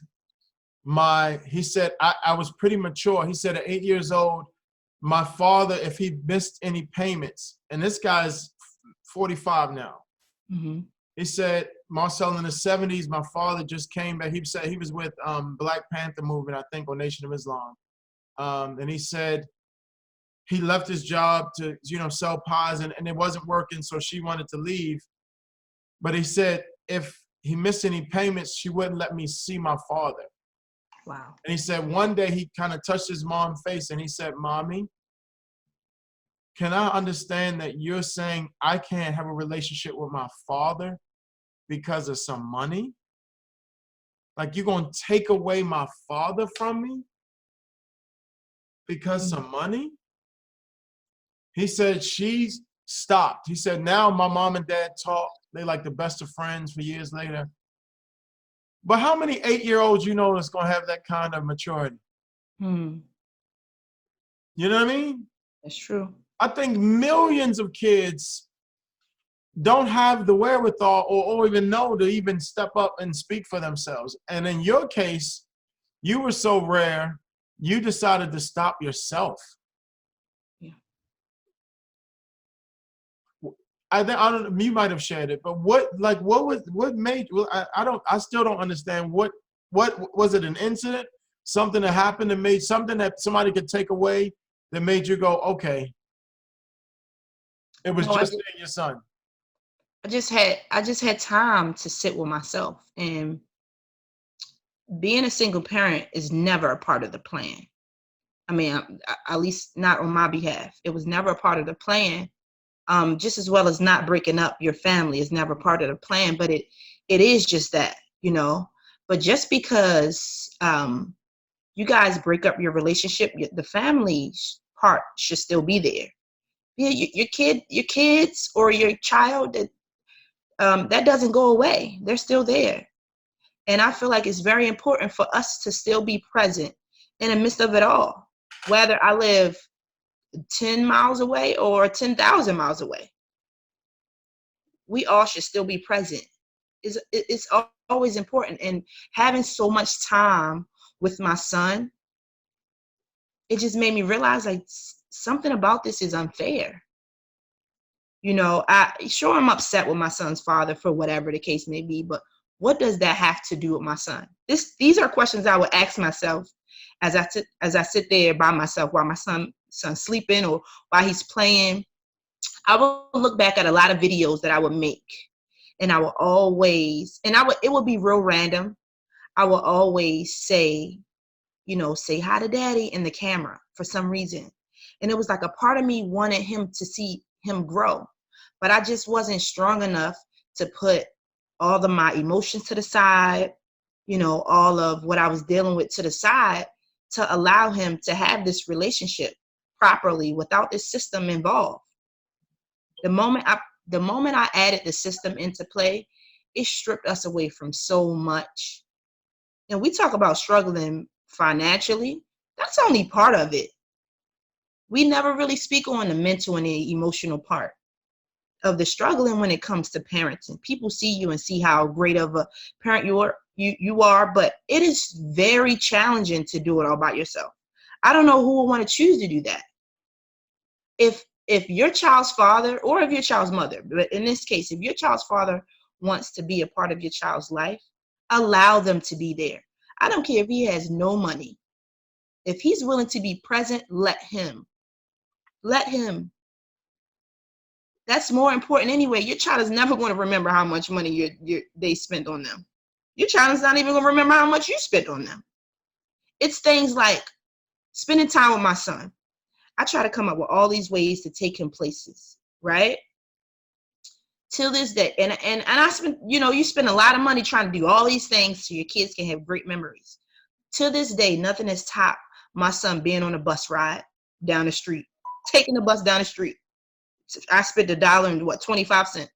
he said, I was pretty mature. He said at 8 years old, my father, if he missed any payments, and this guy's 45 now. Mm-hmm. He said, Marcel, in the 70s, my father just came back. He said he was with Black Panther movement, I think, or Nation of Islam. And he said he left his job to, sell pies, and it wasn't working, so she wanted to leave. But he said if he missed any payments, she wouldn't let me see my father. Wow. And he said one day he kind of touched his mom's face and he said, Mommy, can I understand that you're saying I can't have a relationship with my father because of some money? Like you're going to take away my father from me because some money? He said she stopped. He said now my mom and dad talk. They like the best of friends for years later. But how many 8-year-olds you know that's going to have that kind of maturity? You know what I mean? That's true. I think millions of kids don't have the wherewithal or even know to even step up and speak for themselves. And in your case, you were so rare, you decided to stop yourself. Yeah. I don't. You might have shared it, but what made? I still don't understand. What was it? An incident? Something that happened that made something that somebody could take away that made you go, okay. It was just your son. I just had time to sit with myself, and being a single parent is never a part of the plan. I mean, at least not on my behalf. It was never a part of the plan. Just as well as not breaking up your family is never part of the plan, but it is just that, But just because you guys break up your relationship, the family part should still be there. Yeah, your kids or your child, that doesn't go away. They're still there. And I feel like it's very important for us to still be present in the midst of it all, whether I live 10 miles away or 10,000 miles away. We all should still be present. It's always important. And having so much time with my son, it just made me realize like something about this is unfair. I'm upset with my son's father for whatever the case may be, but what does that have to do with my son? These are questions I would ask myself as I sit there by myself while my son's sleeping or while he's playing. I will look back at a lot of videos that I would make, and I will always, it would be real random. I will always say hi to daddy in the camera for some reason. And it was like a part of me wanted him to see him grow, but I just wasn't strong enough to put all of my emotions to the side, all of what I was dealing with to the side to allow him to have this relationship properly without this system involved. The moment the moment I added the system into play, it stripped us away from so much. And we talk about struggling financially. That's only part of it. We never really speak on the mental and the emotional part of the struggling when it comes to parenting. People see you and see how great of a parent you are, but it is very challenging to do it all by yourself. I don't know who would want to choose to do that. If your child's father, or if your child's mother, but in this case, if your child's father wants to be a part of your child's life, allow them to be there. I don't care if he has no money. If he's willing to be present, let him. Let him. That's more important anyway. Your child is never going to remember how much money they spent on them. Your child is not even going to remember how much you spent on them. It's things like spending time with my son. I try to come up with all these ways to take him places, right? Till this day. And I spend, you spend a lot of money trying to do all these things so your kids can have great memories. To this day, nothing has topped my son being on a bus ride down the street, taking the bus down the street. I spent $1.25.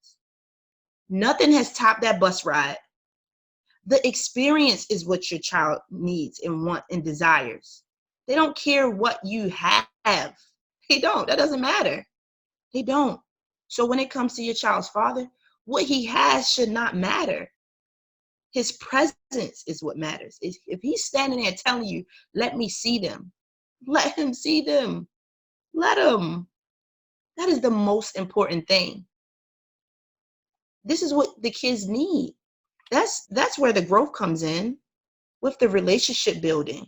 Nothing has topped that bus ride. The experience is what your child needs and wants and desires. They don't care what you have. They don't. That doesn't matter. They don't. So when it comes to your child's father, what he has should not matter. His presence is what matters. If he's standing there telling you, let me see them, let him see them. Let him. That is the most important thing. This is what the kids need. That's where the growth comes in, with the relationship building.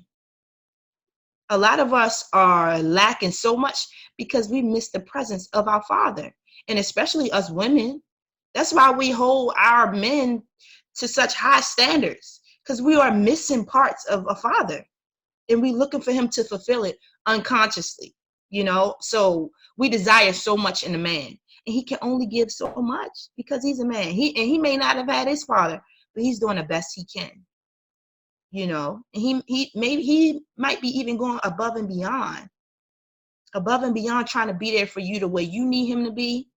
A lot of us are lacking so much because we miss the presence of our father, and especially us women. That's why we hold our men to such high standards, because we are missing parts of a father, and we're looking for him to fulfill it unconsciously. So we desire so much in a man, and he can only give so much because he's a man. He may not have had his father, but he's doing the best he can. And he might be even going above and beyond, trying to be there for you the way you need him to be,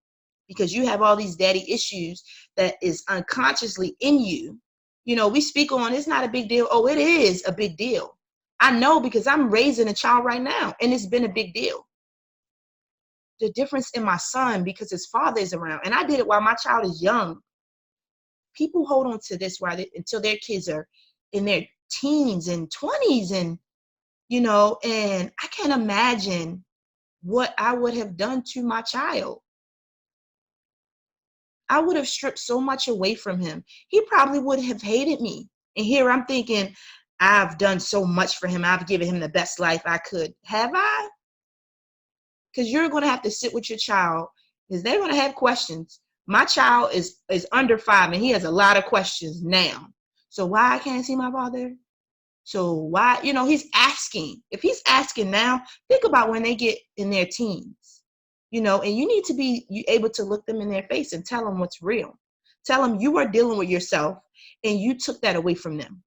because you have all these daddy issues that is unconsciously in you. We speak on, it's not a big deal. Oh, it is a big deal. I know, because I'm raising a child right now, and it's been a big deal. The difference in my son, because his father is around, and I did it while my child is young. People hold on to this until their kids are in their teens and 20s, and and I can't imagine what I would have done to my child. I would have stripped so much away from him. He probably would have hated me. And here I'm thinking, I've done so much for him. I've given him the best life I could. Have I? Because you're going to have to sit with your child, because they're going to have questions. My child is under 5, and he has a lot of questions now. So why I can't see my father? So why, he's asking. If he's asking now, think about when they get in their teens, and you need to be able to look them in their face and tell them what's real. Tell them you are dealing with yourself, and you took that away from them.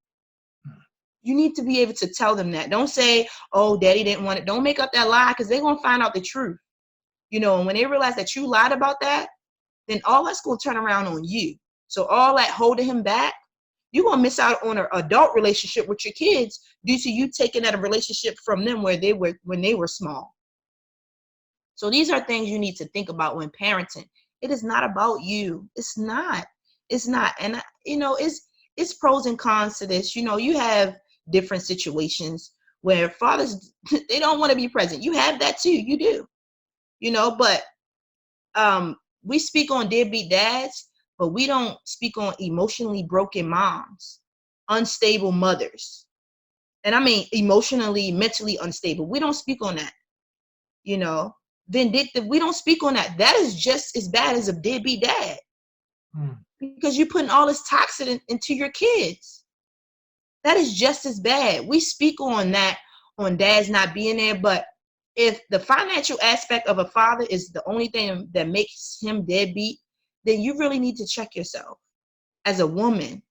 You need to be able to tell them that. Don't say, oh, daddy didn't want it. Don't make up that lie, because they're going to find out the truth. And when they realize that you lied about that, then all that's going to turn around on you. So all that holding him back, you're going to miss out on an adult relationship with your kids due to you taking that relationship from them when they were small. So these are things you need to think about when parenting. It is not about you. It's not. And, it's pros and cons to this. You have different situations where fathers, they don't want to be present. You have that too. You do. But we speak on deadbeat dads, but we don't speak on emotionally broken moms, unstable mothers. And I mean emotionally, mentally unstable. We don't speak on that. Vindictive, we don't speak on that. That is just as bad as a deadbeat dad. Because you're putting all this toxin into your kids. That is just as bad. We speak on that, on dads not being there, but if the financial aspect of a father is the only thing that makes him deadbeat, then you really need to check yourself as a woman.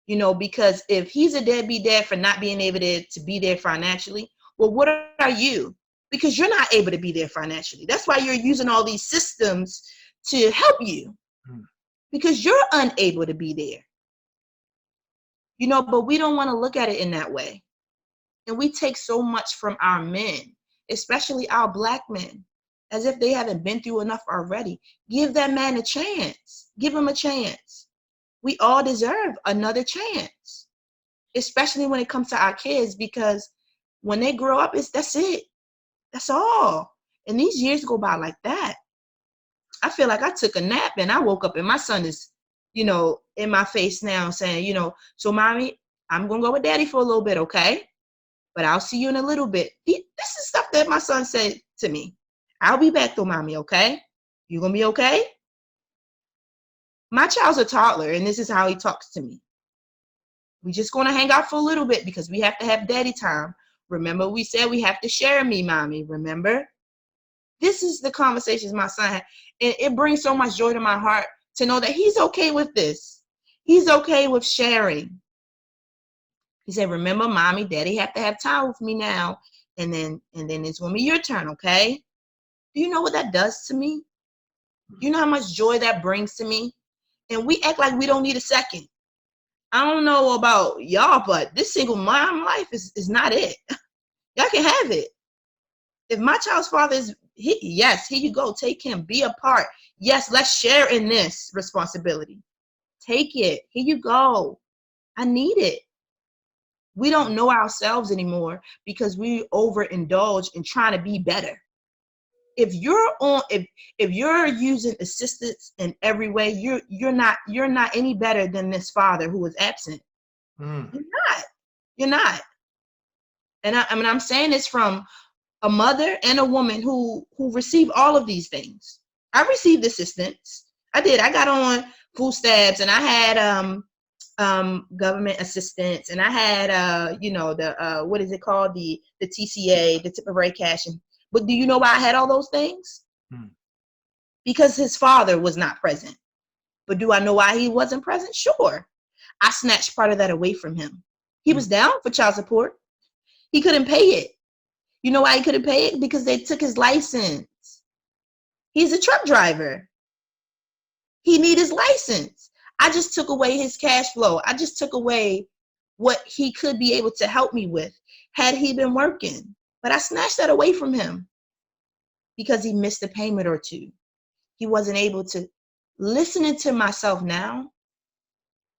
Because if he's a deadbeat dad for not being able to be there financially, well, what are you? Because you're not able to be there financially. That's why you're using all these systems to help you Mm. because you're unable to be there. You know, but we don't want to look at it in that way. And we take so much from our men, especially our Black men, as if they haven't been through enough already. Give that man a chance. Give him a chance. We all deserve another chance, especially when it comes to our kids, because when they grow up, that's it. That's all. And these years go by like that. I feel like I took a nap and I woke up and my son is, you know, in my face now saying, you know, so mommy, I'm going to go with daddy for a little bit, okay? But I'll see you in a little bit. This is stuff that my son said to me. I'll be back though, mommy, okay? You going to be okay? My child's a toddler and this is how he talks to me. We just going to hang out for a little bit because we have to have daddy time. Remember we said we have to share me, mommy, remember? This is the conversations my son had. And it brings so much joy to my heart to know that he's okay with this. He's okay with sharing. He said, remember, mommy, daddy have to have time with me now. And then it's going to be your turn, okay? Do you know what that does to me? You know how much joy that brings to me? And we act like we don't need a second. I don't know about y'all, but this single mom life is not it. Y'all can have it. If my child's father is, yes, here you go. Take him. Be a part. Yes, let's share in this responsibility. Take it. Here you go. I need it. We don't know ourselves anymore because we overindulge in trying to be better. If you're using assistance in every way, you're not any better than this father who is absent. Mm. You're not. And I'm saying this from a mother and a woman who received all of these things. I received assistance. I did. I got on food stamps and I had government assistance and I had the what is it called, the TCA, the temporary cash. But do you know why I had all those things? Because his father was not present. But do I know why he wasn't present? Sure. I snatched part of that away from him. He was down for child support. He couldn't pay it. You know why he couldn't pay it? Because they took his license. He's a truck driver. He needs his license. I just took away his cash flow. I just took away what he could be able to help me with had he been working. But I snatched that away from him because he missed a payment or two. He wasn't able to. Listening to myself now,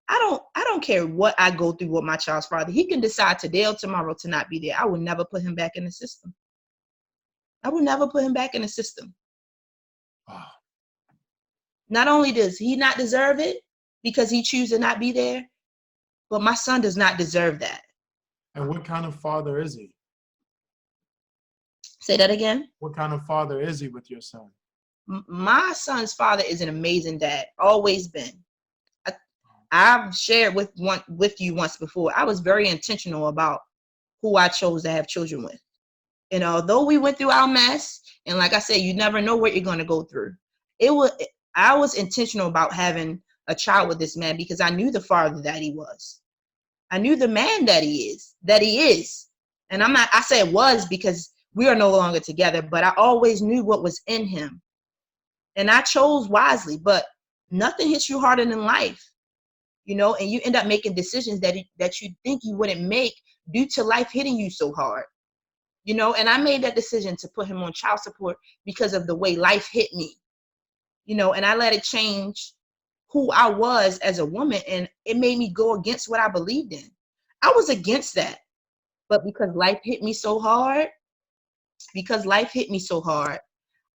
I don't care what I go through with my child's father. He can decide today or tomorrow to not be there. I will never put him back in the system. I will never put him back in the system. Wow. Not only does he not deserve it because he chooses to not be there, but my son does not deserve that. And what kind of father is he? Say that again. What kind of father is he with your son? My son's father is an amazing dad, always been. I've shared with you once before. I was very intentional about who I chose to have children with. And although we went through our mess, and like I said, you never know what you're going to go through. I was intentional about having a child with this man because I knew the father that he was. I knew the man that he is. And I say it was because we are no longer together, but I always knew what was in him. And I chose wisely, but nothing hits you harder than life, and you end up making decisions that you think you wouldn't make due to life hitting you so hard, and I made that decision to put him on child support because of the way life hit me, and I let it change who I was as a woman, and it made me go against what I believed in. I was against that, but because life hit me so hard,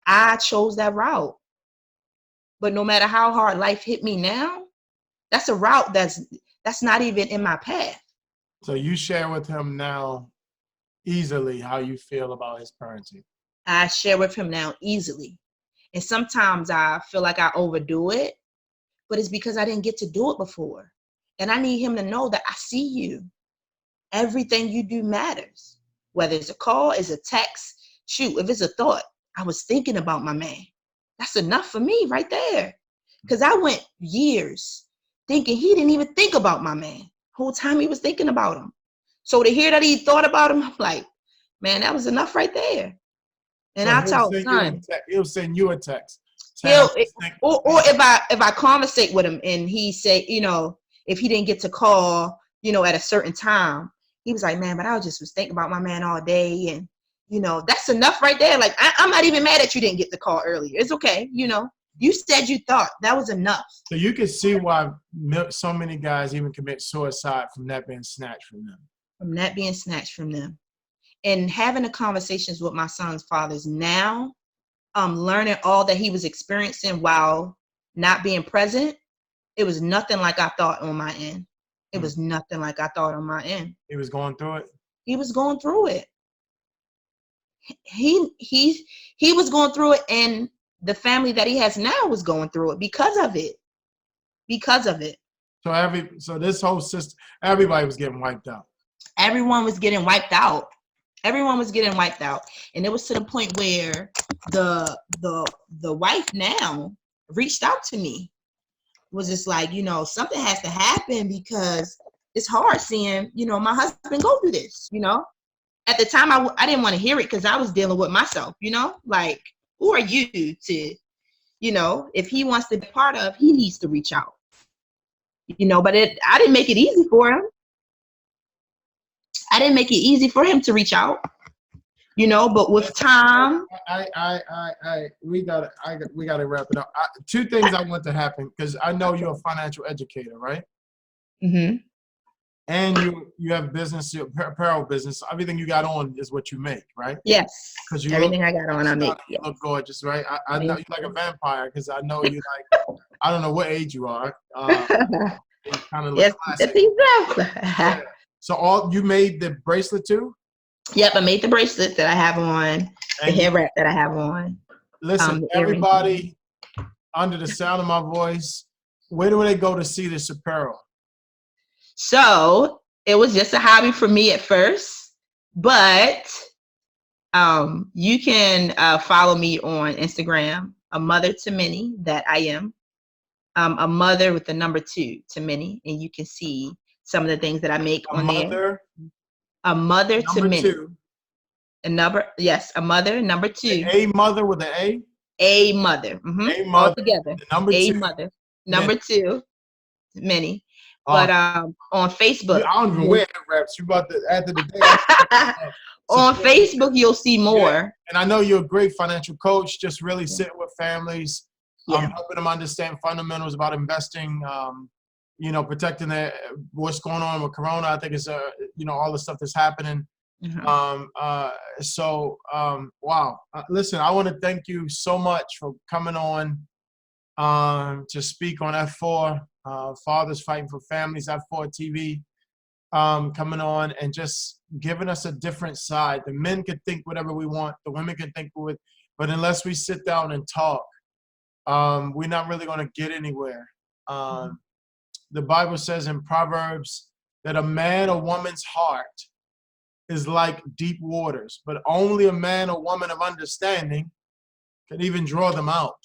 I chose that route. But no matter how hard life hit me now, that's a route that's not even in my path. So you share with him now easily how you feel about his parenting. I share with him now easily. And sometimes I feel like I overdo it, but it's because I didn't get to do it before. And I need him to know that I see you. Everything you do matters. Whether it's a call, it's a text, shoot, if it's a thought, I was thinking about my man. That's enough for me right there. Because I went years thinking he didn't even think about my man. Whole time he was thinking about him. So to hear that he thought about him, I'm like, man, that was enough right there. And So I tell son, he'll send you a text saying he'll I'm just thinking, or if I conversate with him and he say, you know, if he didn't get to call, you know, at a certain time, he was like, man, but I was thinking about my man all day, and you know, that's enough right there. Like I'm not even mad that you didn't get the call earlier. It's okay, you know. You said you thought that was enough. so you can see why so many guys even commit suicide from that being snatched from them. From that being snatched from them. And having the conversations with my son's fathers now, learning all that he was experiencing while not being present, it was nothing like I thought on my end. It was nothing like I thought on my end. He was going through it. He was going through it. He was going through it, and the family that he has now was going through it because of it. Because of it. So this whole system, everybody was getting wiped out. Everyone was getting wiped out. Everyone was getting wiped out. And it was to the point where the wife now reached out to me. Was just like, you know, something has to happen because it's hard seeing, you know, my husband go through this, you know. At the time, I didn't want to hear it because I was dealing with myself, you know. Like, who are you to, you know, if he wants to be part of, he needs to reach out. You know, but I didn't make it easy for him. I didn't make it easy for him to reach out, you know, but with time. We gotta wrap it up. Two things I want to happen, because I know you're a financial educator, right? Mm-hmm. And you have business, your apparel business. Everything you got on is what you make, right? Yes. Because everything I got on, I make. You look gorgeous, right? I know you're like a vampire, because I know you like. I don't know what age you are. You kind of look classic. Yeah. So you made the bracelet too? Yep, I made the bracelet that I have on, the hair wrap that I have on. Listen, everybody under the sound of my voice, where do they go to see this apparel? So it was just a hobby for me at first, but you can follow me on Instagram, a mother to many, that I am. A mother with the number 2 to many, and you can see some of the things that I make on there. A mother to many. 2. A number, yes, a mother, number 2. A mother with an A? A mother. Mm-hmm. A mother. All together. Number a 2. Mother. Number 2. Many. But on Facebook. I don't even wear hair wraps. You about to, after the day. On Facebook, you'll see more. Yeah. And I know you're a great financial coach, just really sitting with families, helping them understand fundamentals about investing, you know, protecting what's going on with Corona. I think it's, you know, all the stuff that's happening. Mm-hmm. Wow. Listen, I want to thank you so much for coming on to speak on F4, Fathers Fighting for Families, F4 TV, coming on and just giving us a different side. The men can think whatever we want. The women can think but unless we sit down and talk, we're not really going to get anywhere. The Bible says in Proverbs that a man or woman's heart is like deep waters, but only a man or woman of understanding can even draw them out.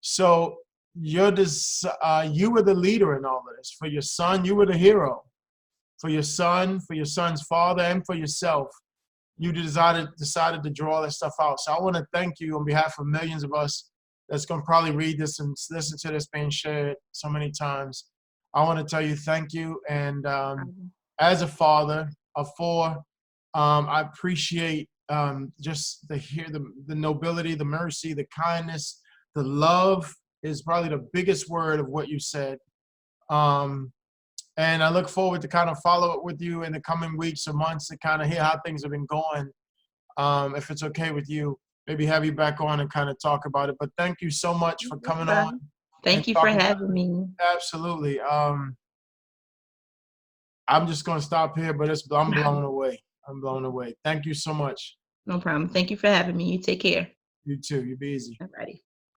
So you were the leader in all of this. For your son, you were the hero. For your son, for your son's father, and for yourself, you decided to draw that stuff out. So I want to thank you on behalf of millions of us that's going to probably read this and listen to this being shared so many times. I want to tell you thank you. And as a father of 4, I appreciate just the nobility, the mercy, the kindness, the love is probably the biggest word of what you said. And I look forward to kind of follow it with you in the coming weeks or months to kind of hear how things have been going. If it's okay with you, maybe have you back on and kind of talk about it. But thank you so much for coming on. Thank you for having me. Absolutely. I'm just going to stop here, but I'm blown away. I'm blown away. Thank you so much. No problem. Thank you for having me. You take care. You too. You be easy. All right.